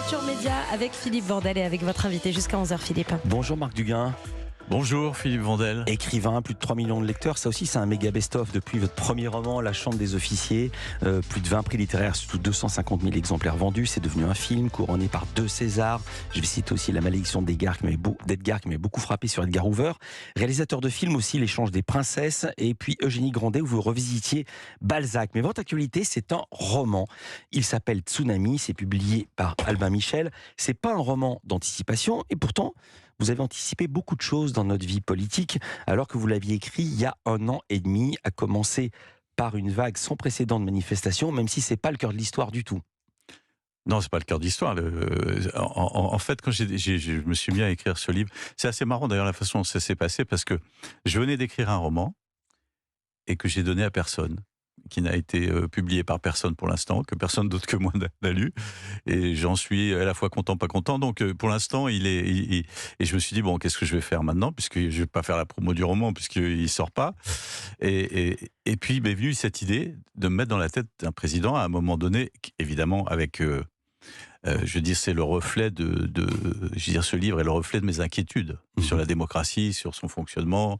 Culture Média avec Philippe Vandel et avec votre invité jusqu'à 11h, Philippe. Bonjour Marc Duguin. Bonjour Philippe Vandel. Écrivain, plus de 3 millions de lecteurs, ça aussi c'est un méga best-of depuis votre premier roman, La Chambre des officiers, plus de 20 prix littéraires, surtout 250 000 exemplaires vendus, c'est devenu un film couronné par 2 Césars. Je vais citer aussi La Malédiction d'Edgar qui m'avait beaucoup frappé sur Edgar Hoover. Réalisateur de films aussi, L'Échange des princesses, et puis Eugénie Grandet où vous revisitiez Balzac. Mais votre actualité, c'est un roman. Il s'appelle Tsunami, c'est publié par Albin Michel. C'est pas un roman d'anticipation et pourtant vous avez anticipé beaucoup de choses dans notre vie politique, alors que vous l'aviez écrit il y a 1 an et demi, à commencer par une vague sans précédent de manifestations, même si c'est pas le cœur de l'histoire du tout. Non, c'est pas le cœur de l'histoire. En fait, quand je me suis mis à écrire ce livre, c'est assez marrant d'ailleurs la façon dont ça s'est passé, parce que je venais d'écrire un roman et que j'ai donné à personne, qui n'a été publié par personne pour l'instant, que personne d'autre que moi n'a lu, et j'en suis à la fois content, pas content. Donc pour l'instant, et je me suis dit, bon, qu'est-ce que je vais faire maintenant, puisque je vais pas faire la promo du roman, puisqu'il sort pas. Et puis m'est venue cette idée de me mettre dans la tête d'un président à un moment donné, évidemment avec... je veux dire, c'est le reflet je veux dire, ce livre est le reflet de mes inquiétudes sur la démocratie, sur son fonctionnement,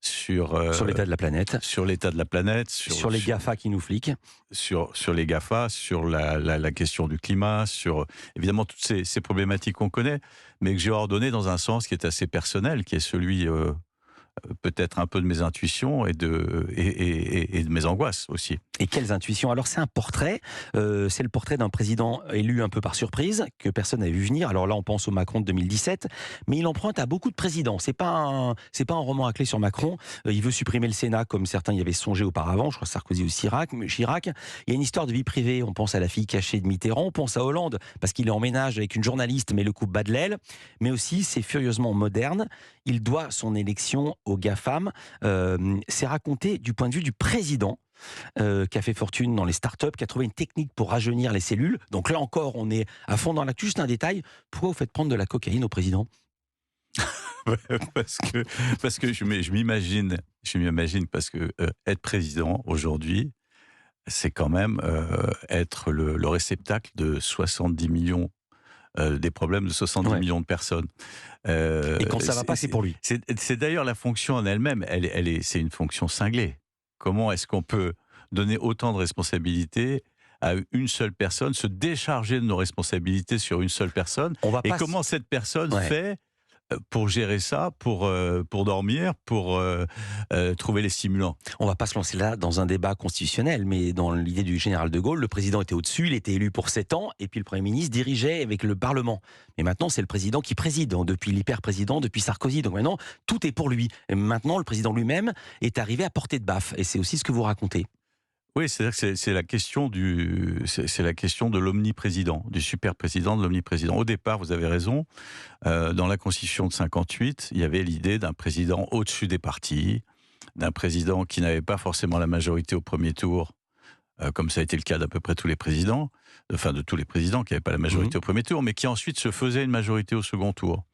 sur l'état de la planète. Sur l'état de la planète. Sur les GAFA qui nous fliquent. Sur les GAFA, sur la question du climat, sur évidemment toutes ces problématiques qu'on connaît, mais que j'ai ordonné dans un sens qui est assez personnel, qui est celui peut-être un peu de mes intuitions et de mes angoisses aussi. Et quelles intuitions? Alors c'est un portrait, c'est le portrait d'un président élu un peu par surprise, que personne n'avait vu venir. Alors là on pense au Macron de 2017, mais il emprunte à beaucoup de présidents. C'est pas un roman à clé sur Macron. Il veut supprimer le Sénat comme certains y avaient songé auparavant, je crois Sarkozy ou Chirac. Il y a une histoire de vie privée, on pense à la fille cachée de Mitterrand, on pense à Hollande, parce qu'il est en ménage avec une journaliste, mais le couple bat de l'aile. Mais aussi, c'est furieusement moderne, il doit son élection aux GAFAM. C'est raconté du point de vue du président, qui a fait fortune dans les startups, qui a trouvé une technique pour rajeunir les cellules. Donc là encore, on est à fond dans l'actu. Juste un détail, pourquoi vous faites prendre de la cocaïne au président? parce que je m'imagine, parce que être président aujourd'hui, c'est quand même être le réceptacle de 70 millions, des problèmes de 70 millions de personnes. Et quand ça va pas, c'est pour lui. C'est d'ailleurs la fonction en elle-même, c'est une fonction cinglée. Comment est-ce qu'on peut donner autant de responsabilités à une seule personne, se décharger de nos responsabilités sur une seule personne, et comment cette personne fait pour gérer ça, pour dormir, pour trouver les stimulants? On va pas se lancer là dans un débat constitutionnel, mais dans l'idée du général de Gaulle, le président était au-dessus, il était élu pour 7 ans, et puis le Premier ministre dirigeait avec le Parlement. Mais maintenant, c'est le président qui préside, depuis l'hyper-président, depuis Sarkozy. Donc maintenant, tout est pour lui. Et maintenant, le président lui-même est arrivé à portée de baffe. Et c'est aussi ce que vous racontez. Oui, c'est-à-dire que c'est la question de l'omniprésident, du super-président, de l'omniprésident. Au départ, vous avez raison, dans la Constitution de 58, il y avait l'idée d'un président au-dessus des partis, d'un président qui n'avait pas forcément la majorité au premier tour, comme ça a été le cas d'à peu près tous les présidents, enfin de tous les présidents qui n'avaient pas la majorité au premier tour, mais qui ensuite se faisait une majorité au second tour.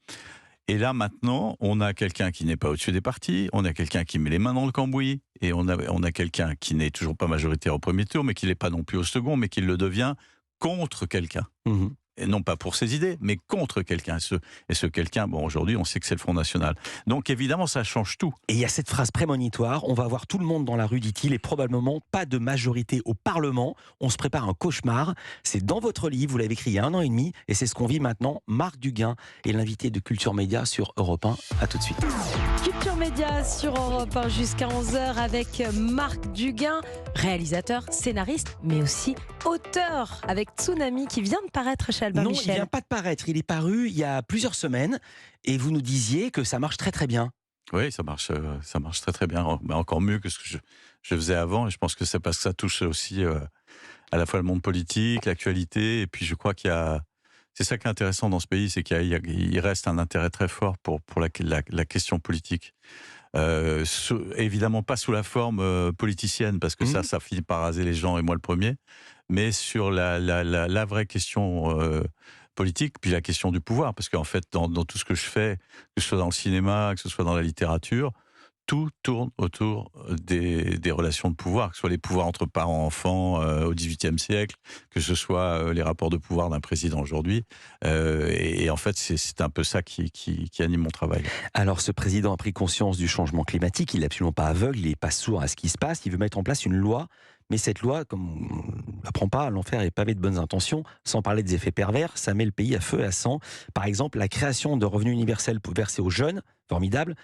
Et là, maintenant, on a quelqu'un qui n'est pas au-dessus des partis, on a quelqu'un qui met les mains dans le cambouis, et on a quelqu'un qui n'est toujours pas majoritaire au premier tour, mais qui n'est pas non plus au second, mais qui le devient contre quelqu'un. Et non pas pour ses idées, mais contre quelqu'un. Et ce quelqu'un, bon, aujourd'hui, on sait que c'est le Front National. Donc évidemment, ça change tout. Et il y a cette phrase prémonitoire, on va voir tout le monde dans la rue, dit-il, et probablement pas de majorité au Parlement. On se prépare un cauchemar. C'est dans votre livre, vous l'avez écrit il y a 1 an et demi, et c'est ce qu'on vit maintenant. Marc Duguin est l'invité de Culture Média sur Europe 1. À tout de suite. Culture Média sur Europe 1 jusqu'à 11h avec Marc Duguin, réalisateur, scénariste, mais aussi auteur, avec Tsunami qui vient de paraître chez Albin Michel. Non, il vient pas de paraître, il est paru il y a plusieurs semaines, et vous nous disiez que ça marche très très bien. Oui, ça marche très très bien, encore mieux que ce que je faisais avant, et je pense que c'est parce que ça touche aussi à la fois le monde politique, l'actualité, et puis je crois c'est ça qui est intéressant dans ce pays, c'est qu'il reste un intérêt très fort pour la question politique. Évidemment pas sous la forme politicienne, parce que ça finit par raser les gens, et moi le premier, mais sur la vraie question politique, puis la question du pouvoir, parce qu'en fait, dans tout ce que je fais, que ce soit dans le cinéma, que ce soit dans la littérature, tout tourne autour des relations de pouvoir, que ce soit les pouvoirs entre parents-enfants au XVIIIe siècle, que ce soit les rapports de pouvoir d'un président aujourd'hui. Et en fait, c'est un peu ça qui anime mon travail. Alors, ce président a pris conscience du changement climatique. Il n'est absolument pas aveugle, il n'est pas sourd à ce qui se passe. Il veut mettre en place une loi. Mais cette loi, comme on ne l'apprend pas, l'enfer est pavé de bonnes intentions, sans parler des effets pervers, ça met le pays à feu et à sang. Par exemple, la création de revenus universels pour verser aux jeunes, formidable,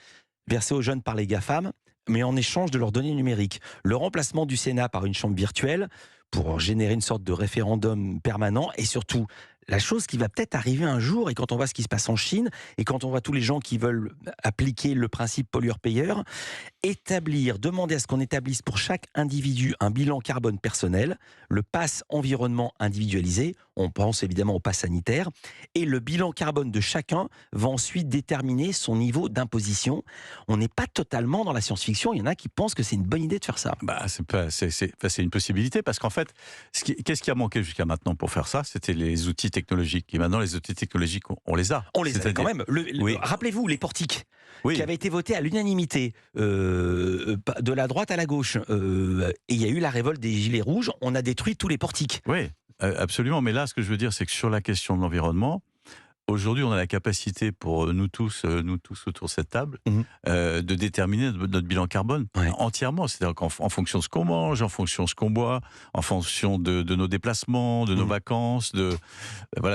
versés aux jeunes par les GAFAM, mais en échange de leurs données numériques. Le remplacement du Sénat par une chambre virtuelle pour générer une sorte de référendum permanent, et surtout la chose qui va peut-être arriver un jour, et quand on voit ce qui se passe en Chine, et quand on voit tous les gens qui veulent appliquer le principe pollueur-payeur, demander à ce qu'on établisse pour chaque individu un bilan carbone personnel, le pass environnement individualisé, on pense évidemment au pass sanitaire, et le bilan carbone de chacun va ensuite déterminer son niveau d'imposition. On n'est pas totalement dans la science-fiction, il y en a qui pensent que c'est une bonne idée de faire ça. C'est une possibilité, parce qu'en fait, qu'est-ce qui a manqué jusqu'à maintenant pour faire ça? C'était les outils technologiques. Et maintenant, les outils technologiques, on les a. On les a quand même. Oui. Rappelez-vous, les portiques, Oui. qui avaient été votés à l'unanimité, de la droite à la gauche. Et il y a eu la révolte des Gilets rouges, on a détruit tous les portiques. Oui, absolument. Mais là, ce que je veux dire, c'est que sur la question de l'environnement, aujourd'hui, on a la capacité pour nous tous autour de cette table, de déterminer notre bilan carbone entièrement. C'est-à-dire qu'en fonction de ce qu'on mange, en fonction de ce qu'on boit, en fonction de nos déplacements, de nos vacances, de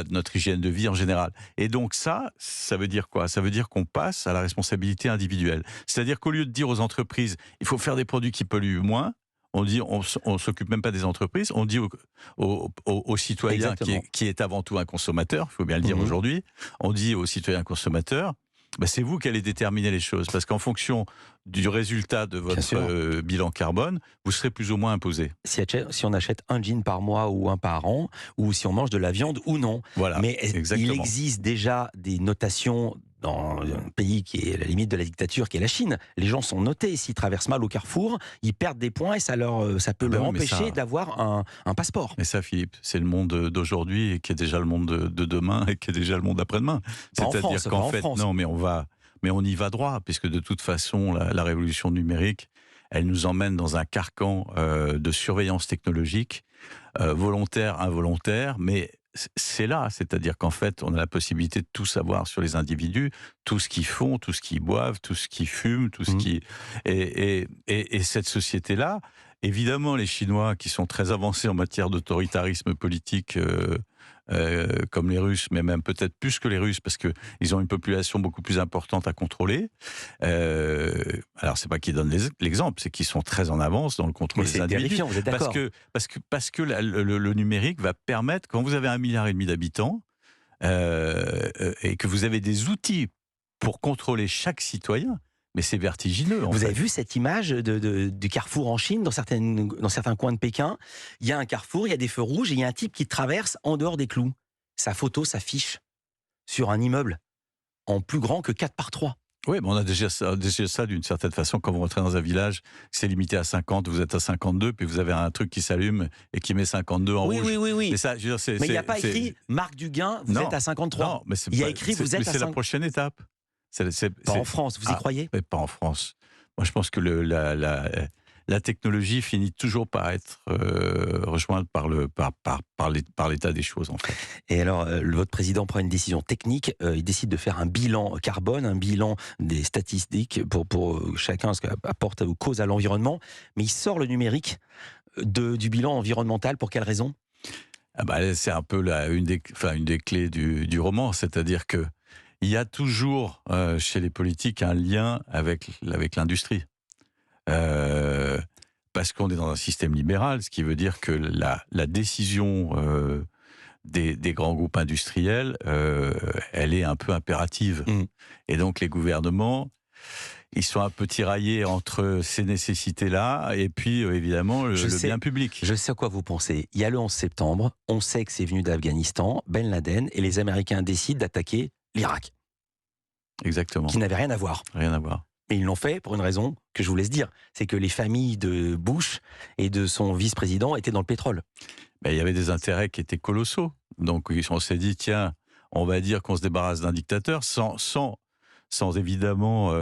notre hygiène de vie en général. Et donc ça veut dire quoi? Ça veut dire qu'on passe à la responsabilité individuelle. C'est-à-dire qu'au lieu de dire aux entreprises, il faut faire des produits qui polluent moins, on dit, on s'occupe même pas des entreprises, on dit au citoyen qui est avant tout un consommateur, il faut bien le dire aujourd'hui, on dit aux citoyens consommateurs, c'est vous qui allez déterminer les choses, parce qu'en fonction du résultat de votre bilan carbone, vous serez plus ou moins imposé. Si on achète un jean par mois ou un par an, ou si on mange de la viande ou non. Voilà, mais exactement. Il existe déjà des notations dans un pays qui est à la limite de la dictature, qui est la Chine. Les gens sont notés. S'ils traversent mal au carrefour, ils perdent des points et ça peut leur empêcher d'avoir un passeport. Mais ça, Philippe, c'est le monde d'aujourd'hui et qui est déjà le monde de demain et qui est déjà le monde d'après-demain. C'est-à-dire qu'en fait, non, mais on y va droit, puisque de toute façon, la révolution numérique, elle nous emmène dans un carcan de surveillance technologique, volontaire, involontaire, mais c'est là, c'est-à-dire qu'en fait, on a la possibilité de tout savoir sur les individus, tout ce qu'ils font, tout ce qu'ils boivent, tout ce qu'ils fument, tout ce qui... Et cette société-là, évidemment, les Chinois, qui sont très avancés en matière d'autoritarisme politique, comme les Russes, mais même peut-être plus que les Russes, parce qu'ils ont une population beaucoup plus importante à contrôler. Alors, c'est pas qu'ils donnent l'exemple, c'est qu'ils sont très en avance dans le contrôle des individus. Terrifiant, vous êtes d'accord. Parce que le numérique va permettre, quand vous avez 1,5 milliard d'habitants, et que vous avez des outils pour contrôler chaque citoyen, mais c'est vertigineux. Vous avez vu cette image du carrefour en Chine, dans certains coins de Pékin? Il y a un carrefour, il y a des feux rouges, et il y a un type qui traverse en dehors des clous. Sa photo s'affiche sur un immeuble en plus grand que 4x3. Oui, mais on a déjà ça d'une certaine façon. Quand vous rentrez dans un village, c'est limité à 50, vous êtes à 52, puis vous avez un truc qui s'allume et qui met 52 en rouge. Oui. Mais ça, je veux dire, mais il n'y a pas écrit Marc Duguin, vous êtes à 53. Non, mais il y a écrit vous êtes à 50. C'est la prochaine étape. Pas en France, vous y croyez? Mais pas en France. Moi, je pense que la technologie finit toujours par être rejointe par l'état des choses, en fait. Et alors, votre président prend une décision technique. Il décide de faire un bilan carbone, un bilan des statistiques pour chacun, ce qu'apporte aux causes à l'environnement. Mais il sort le numérique du bilan environnemental. Pour quelle raison? C'est un peu une des clés du roman, c'est-à-dire que il y a toujours chez les politiques un lien avec l'industrie. Parce qu'on est dans un système libéral, ce qui veut dire que la décision des grands groupes industriels, elle est un peu impérative. Et donc les gouvernements, ils sont un peu tiraillés entre ces nécessités-là et puis évidemment le bien public. Je sais à quoi vous pensez. Il y a le 11 septembre, on sait que c'est venu d'Afghanistan, Ben Laden, et les Américains décident d'attaquer l'Irak. Exactement. Qui n'avait rien à voir. Rien à voir. Et ils l'ont fait pour une raison que je vous laisse dire. C'est que les familles de Bush et de son vice-président étaient dans le pétrole. Il y avait des intérêts qui étaient colossaux. Donc on s'est dit, tiens, on va dire qu'on se débarrasse d'un dictateur sans sans évidemment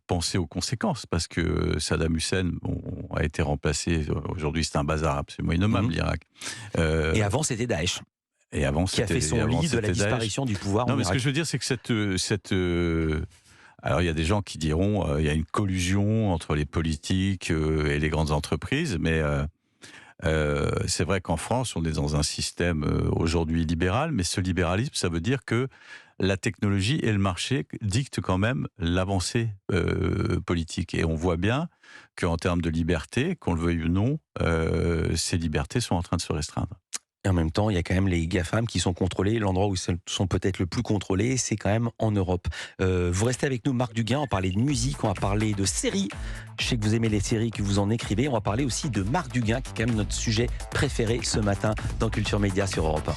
penser aux conséquences, parce que Saddam Hussein a été remplacé, aujourd'hui c'est un bazar absolument innommable, l'Irak. Et avant c'était Daesh. Et avant, qui a fait son lit de la disparition du pouvoir. Non, mais ce que je veux dire, c'est que alors il y a des gens qui diront il y a une collusion entre les politiques et les grandes entreprises, mais c'est vrai qu'en France, on est dans un système aujourd'hui libéral, mais ce libéralisme, ça veut dire que la technologie et le marché dictent quand même l'avancée politique. Et on voit bien qu'en termes de liberté, qu'on le veuille ou non, ces libertés sont en train de se restreindre. Et en même temps, il y a quand même les GAFAM qui sont contrôlés. L'endroit où ils sont peut-être le plus contrôlés, c'est quand même en Europe. Vous restez avec nous, Marc Duguin. On va parler de musique, on va parler de séries. Je sais que vous aimez les séries, que vous en écrivez. On va parler aussi de Marc Duguin, qui est quand même notre sujet préféré ce matin dans Culture Média sur Europe 1.